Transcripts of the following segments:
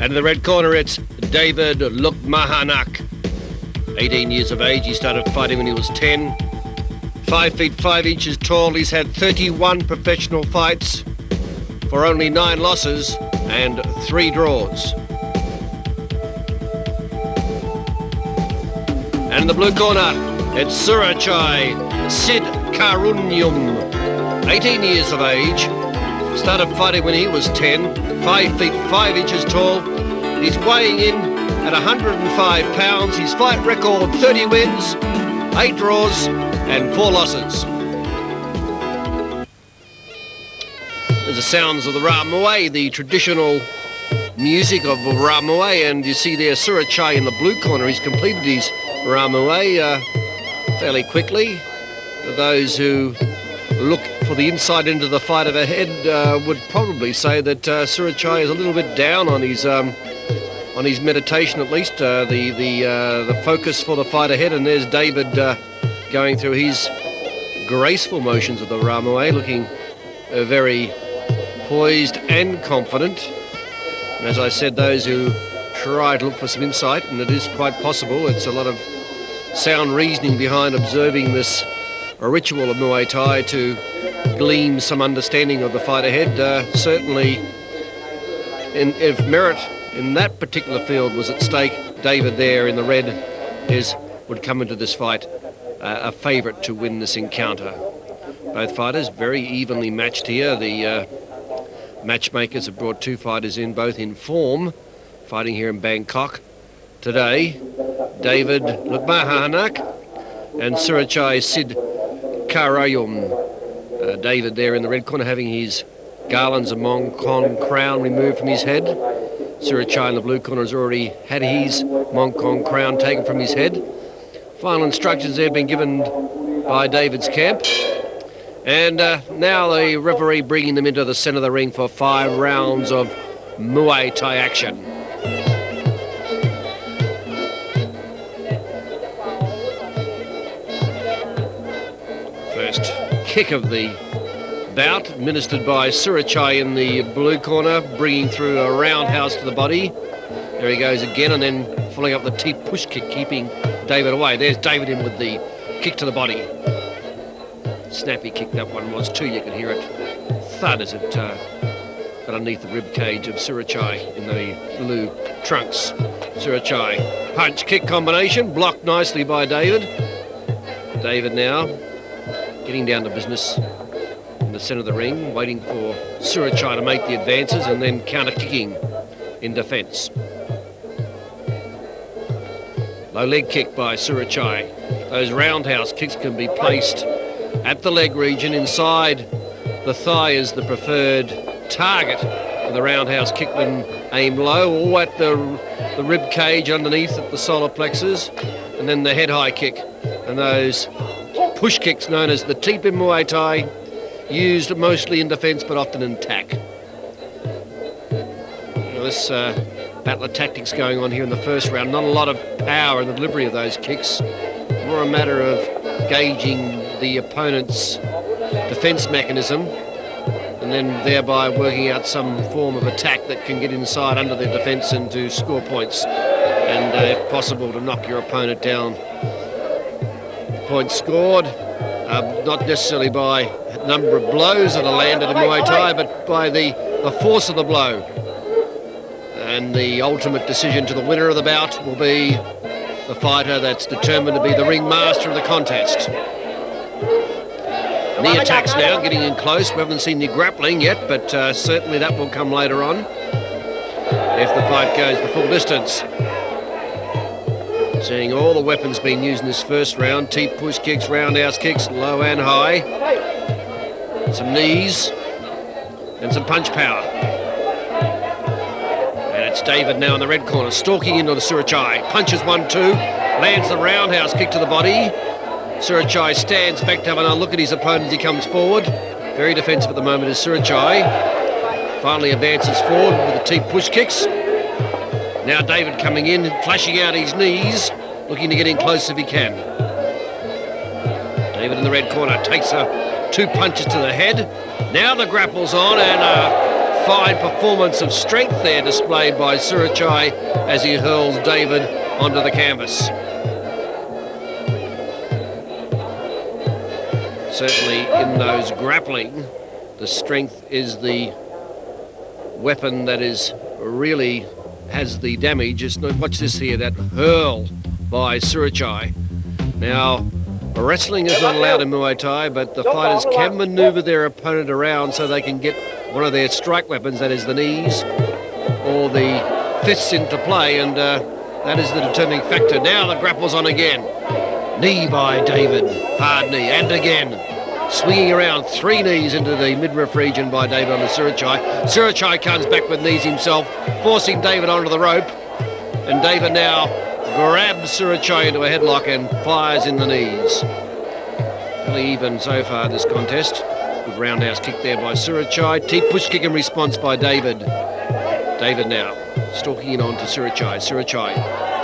And in the red corner, it's David Lookmahanark. 18 years of age, he started fighting when he was 10. 5 feet 5 inches tall, he's had 31 professional fights for only 9 losses and 3 draws. And in the blue corner, it's Surachai Sidkaruyium. 18 years of age, started fighting when he was 10. 5 feet 5 inches tall, he's weighing in at 105 pounds. His fight record, 30 wins, 8 draws and 4 losses. There's the sounds of the Ramaway, the traditional music of Ramaway, and you see there Surachai in the blue corner. He's completed his Ramaway fairly quickly. For those who look for the insight into the fight of ahead, would probably say that Surachai is a little bit down on his meditation, at least the focus for the fight ahead. And there's David going through his graceful motions of the Ramaway, looking very poised and confident. And as I said, those who try to look for some insight, and it is quite possible, it's a lot of sound reasoning behind observing this ritual of Muay Thai to glean some understanding of the fight ahead. Certainly, if merit in that particular field was at stake, David there in the red would come into this fight a favourite to win this encounter. Both fighters very evenly matched here. The matchmakers have brought 2 fighters in, both in form, fighting here in Bangkok today. David Lookmahanark and Surachai Sidkaruyium. David there in the red corner having his garlands of Mongkong crown removed from his head. Surachai in the blue corner has already had his Mongkong crown taken from his head. Final instructions there have been given by David's camp. And now the referee bringing them into the centre of the ring for 5 rounds of Muay Thai action. First kick of the bout, administered by Surachai in the blue corner, bringing through a roundhouse to the body. There he goes again, and then following up the T push kick, keeping David away. There's David in with the kick to the body. Snappy kick that one was too. You could hear it thud as it got underneath the rib cage of Surachai in the blue trunks. Surachai punch kick combination, blocked nicely by David. David now getting down to business in the centre of the ring, waiting for Surachai to make the advances and then counter kicking in defence. Low leg kick by Surachai. Those roundhouse kicks can be placed at the leg region. Inside the thigh is the preferred target for the roundhouse kick when aimed low, or at the rib cage underneath at the solar plexus, and then the head high kick and those push kicks known as the teep in Muay Thai, used mostly in defence but often in attack. This battle of tactics going on here in the first round. Not a lot of power in the delivery of those kicks, more a matter of gauging the opponent's defence mechanism and then thereby working out some form of attack that can get inside under their defence and to score points, and if possible to knock your opponent down. Points scored not necessarily by number of blows that are landed in Muay Thai, but by the force of the blow. And the ultimate decision to the winner of the bout will be the fighter that's determined to be the ringmaster of the contest. Knee attacks now, getting in close. We haven't seen the grappling yet, but certainly that will come later on if the fight goes the full distance. Seeing all the weapons being used in this first round. Teep push kicks, roundhouse kicks, low and high. Some knees and some punch power. And it's David now in the red corner, stalking into the Surachai. Punches 1-2, lands the roundhouse kick to the body. Surachai stands back to have another look at his opponent as he comes forward. Very defensive at the moment is Surachai. Finally advances forward with the teep push kicks. Now David coming in, flashing out his knees, looking to get in close if he can. David in the red corner takes 2 punches to the head. Now the grapple's on, and a fine performance of strength there displayed by Surachai as he hurls David onto the canvas. Certainly in those grappling, the strength is the weapon that is really has the damage. Just watch this here, that hurl by Surachai. Now, wrestling is not allowed in Muay Thai, but the fighters can manoeuvre their opponent around so they can get one of their strike weapons, that is the knees or the fists, into play, and that is the determining factor. Now the grapple's on again. Knee by David, hard knee, and again. Swinging around, 3 knees into the midriff region by David on the Surachai. Surachai comes back with knees himself, forcing David onto the rope. And David now grabs Surachai into a headlock and fires in the knees. Fairly even so far this contest. Good roundhouse kick there by Surachai. T-push kick in response by David. David now stalking in on to Surachai. Surachai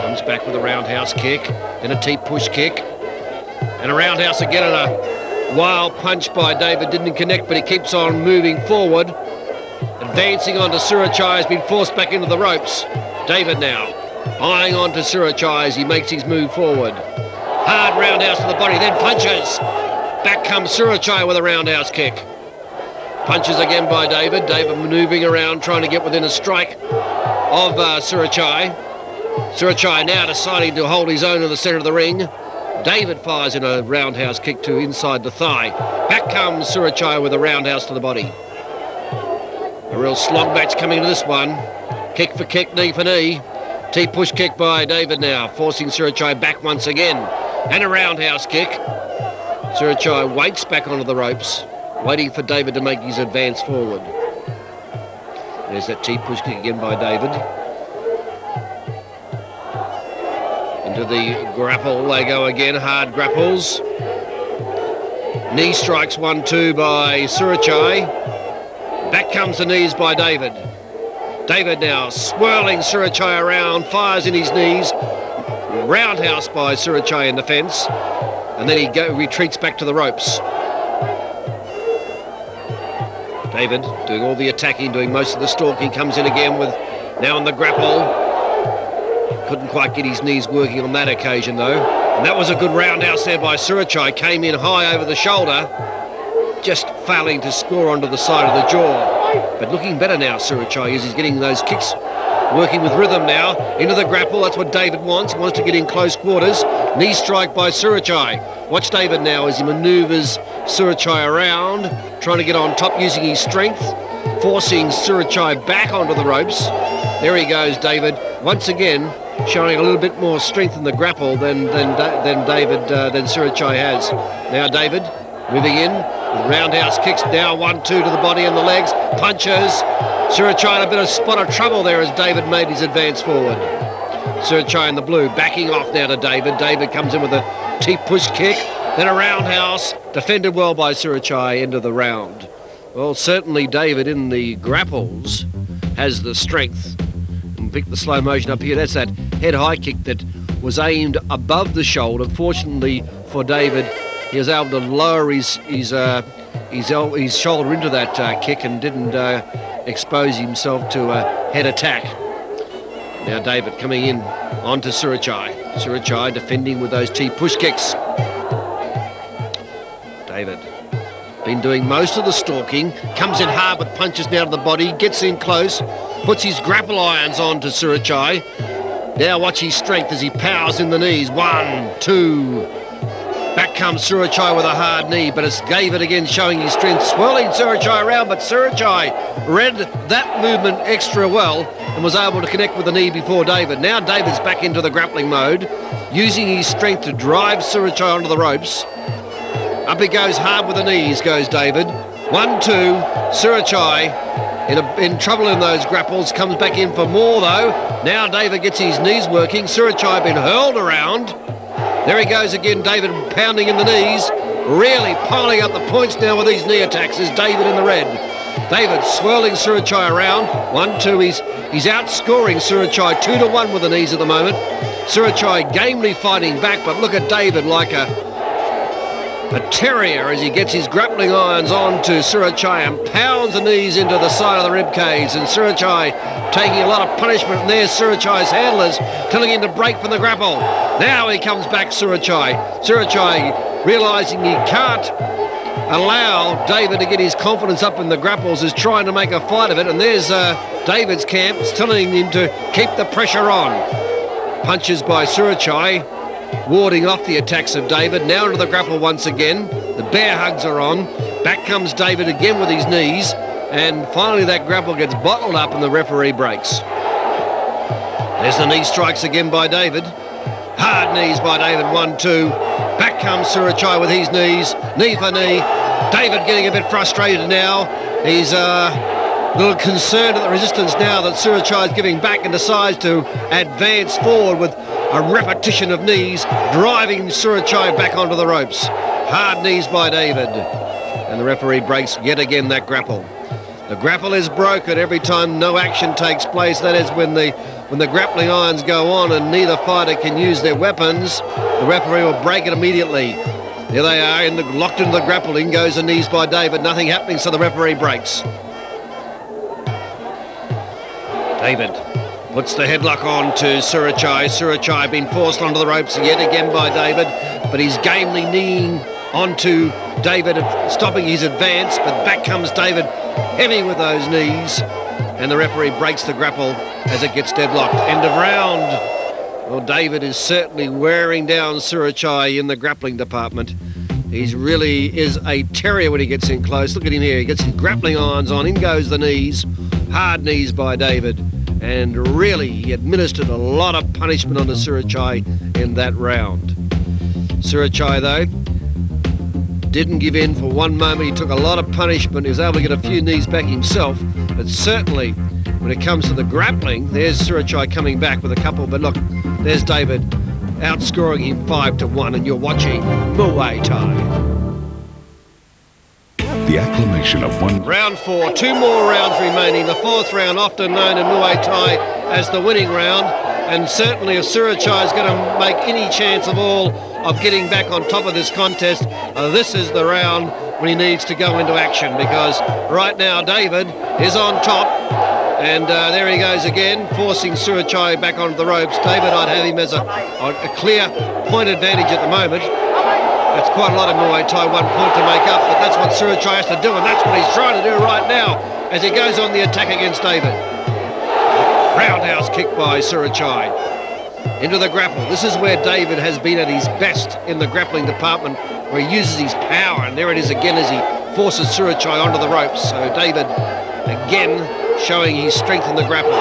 comes back with a roundhouse kick, then a T-push kick, and a roundhouse again, and a wild punch by David. Didn't connect, but he keeps on moving forward. Advancing onto Surachai, has been forced back into the ropes. David now eyeing on to Surachai as he makes his move forward. Hard roundhouse to the body, then punches. Back comes Surachai with a roundhouse kick. Punches again by David. David manoeuvring around, trying to get within a strike of Surachai. Surachai now deciding to hold his own in the centre of the ring. David fires in a roundhouse kick to inside the thigh. Back comes Surachai with a roundhouse to the body. A real slog match coming to this one. Kick for kick, knee for knee. T-push kick by David now, forcing Surachai back once again. And a roundhouse kick. Surachai waits back onto the ropes, waiting for David to make his advance forward. There's that T-push kick again by David. Into the grapple they go again, hard grapples. Knee strikes 1-2 by Surachai. Back comes the knees by David. David now swirling Surachai around, fires in his knees. Roundhouse by Surachai in the fence. And then he retreats back to the ropes. David doing all the attacking, doing most of the stalking, comes in again with now on the grapple. Couldn't quite get his knees working on that occasion though. And that was a good roundhouse there by Surachai. Came in high over the shoulder, just failing to score onto the side of the jaw. But looking better now, Surachai, as he's getting those kicks working with rhythm now. Into the grapple, that's what David wants. He wants to get in close quarters. Knee strike by Surachai. Watch David now as he manoeuvres Surachai around, trying to get on top using his strength, forcing Surachai back onto the ropes. There he goes, David. Once again, showing a little bit more strength in the grapple than Surachai has. Now David moving in with roundhouse kicks. Now 1-2 to the body and the legs. Punches. Surachai in a bit of spot of trouble there as David made his advance forward. Surachai in the blue backing off now to David. David comes in with a T-push kick, then a roundhouse. Defended well by Surachai into the round. Well, certainly David in the grapples has the strength. Pick the slow motion up here. That's that head high kick that was aimed above the shoulder. Fortunately for David, he was able to lower his shoulder into that kick and didn't expose himself to a head attack. Now David coming in onto Surachai. Surachai defending with those T-push kicks. David been doing most of the stalking, comes in hard with punches now to the body, gets in close, puts his grapple irons on to Surachai. Now watch his strength as he powers in the knees. 1, 2. Back comes Surachai with a hard knee, but it's David again showing his strength, swirling Surachai around, but Surachai read that movement extra well and was able to connect with the knee before David. Now David's back into the grappling mode, using his strength to drive Surachai onto the ropes. Up he goes hard with the knees, goes David. 1, 2, Surachai in trouble in those grapples, comes back in for more though. Now David gets his knees working. Surachai been hurled around. There he goes again, David pounding in the knees, really piling up the points now with these knee attacks is David in the red. David swirling Surachai around. 1, 2, he's outscoring Surachai 2-1 with the knees at the moment. Surachai gamely fighting back, but look at David like a a terrier as he gets his grappling irons on to Surachai and pounds the knees into the side of the rib cage, and Surachai taking a lot of punishment. And there's Surachai's handlers telling him to break from the grapple. Now he comes back, Surachai. Surachai, realising he can't allow David to get his confidence up in the grapples, is trying to make a fight of it. And there's David's camp telling him to keep the pressure on. Punches by Surachai, warding off the attacks of David. Now into the grapple once again. The bear hugs are on. Back comes David again with his knees. And finally that grapple gets bottled up and the referee breaks. There's the knee strikes again by David. Hard knees by David, 1-2. Back comes Surachai with his knees, knee for knee. David getting a bit frustrated now. He's a little concerned at the resistance now that Surachai is giving back, and decides to advance forward with a repetition of knees, driving Surachai back onto the ropes. Hard knees by David. And the referee breaks yet again that grapple. The grapple is broken every time no action takes place. That is when the grappling irons go on and neither fighter can use their weapons. The referee will break it immediately. There they are, locked into the grappling. Goes the knees by David. Nothing happening, so the referee breaks. David puts the headlock on to Surachai. Surachai being forced onto the ropes yet again by David, but he's gamely kneeing onto David, stopping his advance. But back comes David, heavy with those knees, and the referee breaks the grapple as it gets deadlocked. End of round. Well, David is certainly wearing down Surachai in the grappling department. He really is a terrier when he gets in close. Look at him here. He gets his grappling irons on. In goes the knees. Hard knees by David. And really, he administered a lot of punishment onto Surachai in that round. Surachai, though, didn't give in for one moment. He took a lot of punishment. He was able to get a few knees back himself. But certainly, when it comes to the grappling, there's Surachai coming back with a couple. But look, there's David outscoring him 5-1, and you're watching Muay Thai. The acclamation of one. Round 4, 2 more rounds remaining. The 4th round, often known in Muay Thai as the winning round. And certainly if Surachai is going to make any chance of all of getting back on top of this contest, this is the round when he needs to go into action, because right now David is on top. And there he goes again, forcing Surachai back onto the ropes. David, I'd have him as a clear point advantage at the moment. That's quite a lot of Muay Thai, 1 point to make up, but that's what Surachai has to do, and that's what he's trying to do right now as he goes on the attack against David. Roundhouse kick by Surachai. Into the grapple. This is where David has been at his best in the grappling department, where he uses his power, and there it is again as he forces Surachai onto the ropes. So David, again, showing his strength in the grapple.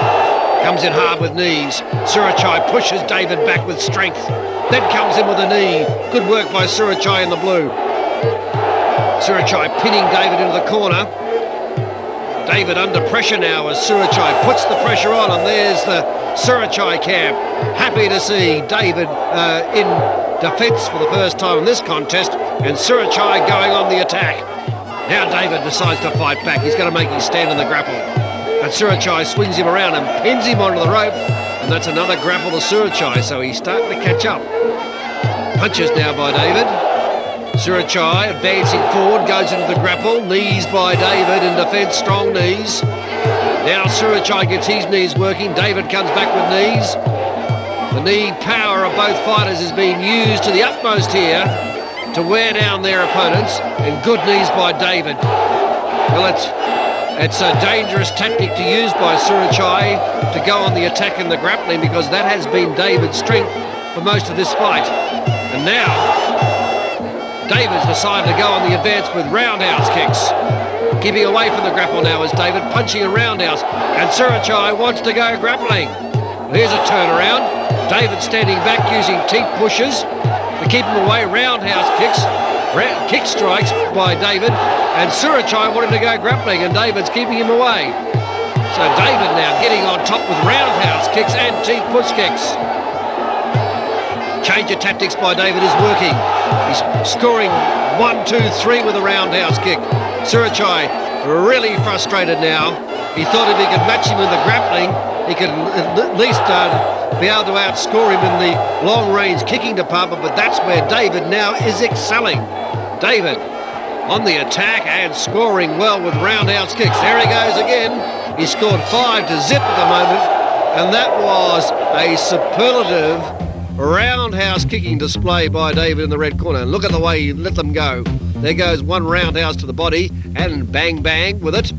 Comes in hard with knees. Surachai pushes David back with strength. Then comes in with a knee. Good work by Surachai in the blue. Surachai pinning David into the corner. David under pressure now as Surachai puts the pressure on, and there's the Surachai camp. Happy to see David in defence for the first time in this contest, and Surachai going on the attack. Now David decides to fight back. He's going to make his stand in the grapple. But Surachai swings him around and pins him onto the rope, and that's another grapple to Surachai, so he's starting to catch up. Punches now by David. Surachai advancing forward, goes into the grapple. Knees by David in defence, strong knees. Now Surachai gets his knees working. David comes back with knees. The knee power of both fighters is being used to the utmost here to wear down their opponents, and good knees by David. Well, it's a dangerous tactic to use by Surachai to go on the attack in the grappling, because that has been David's strength for most of this fight. And now David's decided to go on the advance with roundhouse kicks. Keeping away from the grapple now is David, punching a roundhouse, and Surachai wants to go grappling. Here's a turnaround. David standing back using teep pushes to keep him away. Roundhouse kicks, kick strikes by David, and Surachai wanted to go grappling, and David's keeping him away. So David now getting on top with roundhouse kicks and teep push kicks. Change of tactics by David is working. He's scoring 1, 2, 3 with a roundhouse kick. Surachai really frustrated now. He thought if he could match him in the grappling, he could at least be able to outscore him in the long-range kicking department, but that's where David now is excelling. David on the attack and scoring well with roundhouse kicks. There he goes again. He scored 5 to zip at the moment, and that was a superlative roundhouse kicking display by David in the red corner. And look at the way he let them go. There goes one roundhouse to the body and bang bang with it.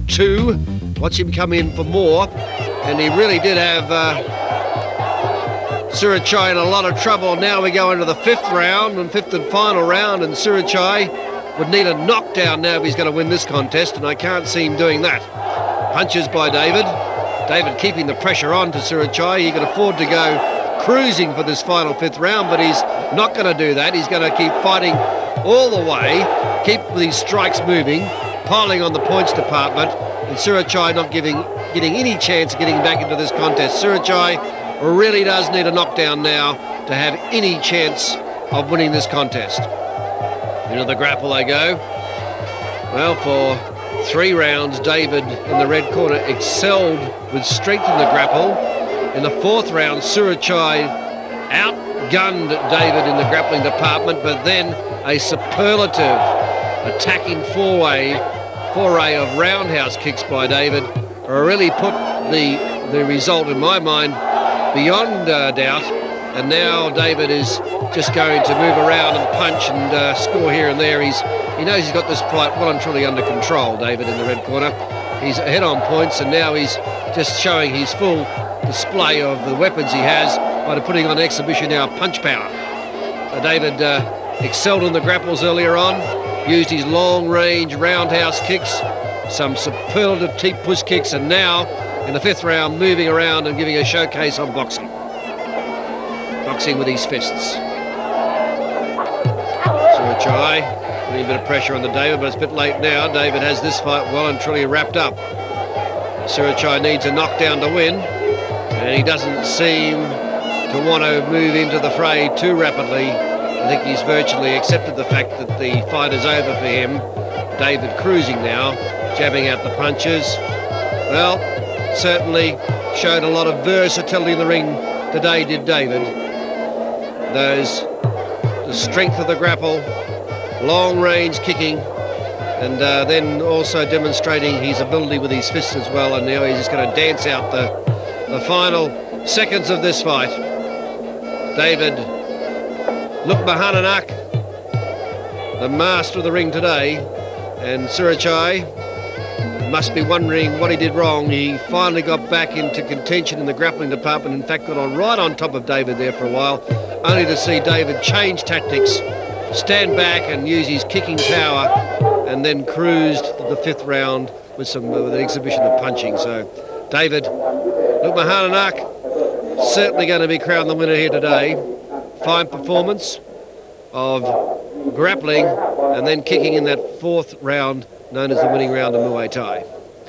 2. Watch him come in for more, and he really did have Surachai in a lot of trouble. Now we go into the 5th round and 5th and final round, and Surachai would need a knockdown now if he's going to win this contest, and I can't see him doing that. Punches by David. David keeping the pressure on to Surachai. He can afford to go cruising for this final 5th round, but he's not going to do that. He's going to keep fighting all the way, keep these strikes moving, piling on the points department, and Surachai not getting any chance of getting back into this contest. Surachai really does need a knockdown now to have any chance of winning this contest. Into the grapple they go. Well, for 3 rounds, David in the red corner excelled with strength in the grapple. In the 4th round, Surachai outgunned David in the grappling department, but then a superlative attacking foray of roundhouse kicks by David really put the result, in my mind, beyond doubt. And now David is just going to move around and punch and score here and there. He knows he's got this fight well and truly under control, David in the red corner. He's ahead on points, and now he's just showing his full display of the weapons he has by putting on exhibition now punch power. So David excelled in the grapples earlier on, used his long-range roundhouse kicks, some superlative teep push kicks, and now in the 5th round moving around and giving a showcase on boxing. Boxing with his fists. Surachai putting a bit of pressure on the David, but it's a bit late now. David has this fight well and truly wrapped up. Surachai needs a knockdown to win, and he doesn't seem to want to move into the fray too rapidly. I think he's virtually accepted the fact that the fight is over for him. David cruising now, jabbing out the punches. Well, certainly showed a lot of versatility in the ring today, did David. The strength of the grapple, long-range kicking, and then also demonstrating his ability with his fists as well. And now he's just going to dance out the final seconds of this fight. David Lookmahanark, the master of the ring today, and Surachai must be wondering what he did wrong. He finally got back into contention in the grappling department. In fact, got on right on top of David there for a while, only to see David change tactics, stand back and use his kicking power, and then cruised to the 5th round with an exhibition of punching. So David Lookmahanark certainly going to be crowned the winner here today. Fine performance of grappling and then kicking in that 4th round, known as the winning round of Muay Thai.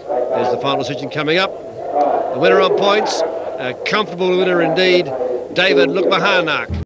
There's the final decision coming up. The winner on points, a comfortable winner indeed, David Lookmahanark.